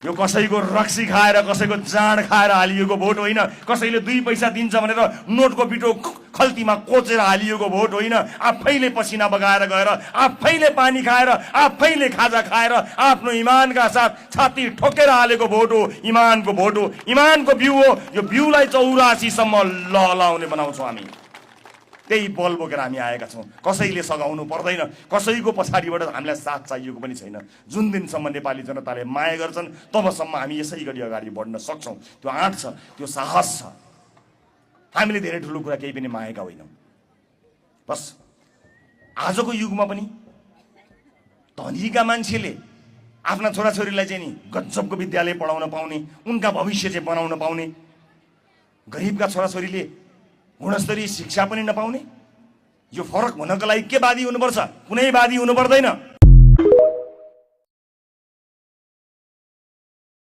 यो कसैको रक्सी खाएर कसैको जाँड खाएर हालिएको भोट होइन, कसैले 2 पैसा दिन्छ भनेर नोटको पिठो खल्तीमा कोचेर हालिएको भोट होइन। आफैले पसिना बगाएर गएर, आफैले पानी खाएर, आफैले खाजा खाएर, आफ्नो इमानका साथ छाती ठोकेर हालेको भोट हो। इमानको भोट हो, इमानको बिउ हो। यो बिउलाई 84 सम्म लहलाउने बनाउँछौँ हामी। त्यही बल बोकेर हामी आएका छौँ। कसैले सघाउनु पर्दैन, कसैको पछाडिबाट हामीलाई साथ चाहिएको पनि छैन। जुन दिनसम्म नेपाली जनताले माया गर्छन् तबसम्म हामी यसै गरी अगाडि बढ्न सक्छौँ। त्यो आँट छ, त्यो साहस छ। हामीले धेरै ठुलो कुरा केही पनि मागेका होइनौँ। बस आजको युगमा पनि धनीका मान्छेले आफ्ना छोराछोरीलाई चाहिँ नि गजबको विद्यालय पढाउन पाउने, उनका भविष्य चाहिँ बनाउन पाउने, गरिबका छोराछोरीले गुणस्तरीय शिक्षा पनि नपाउने, यो फरक हुनको लागि के वादी हुनुपर्छ? कुनै वादी हुनु पर्दैन।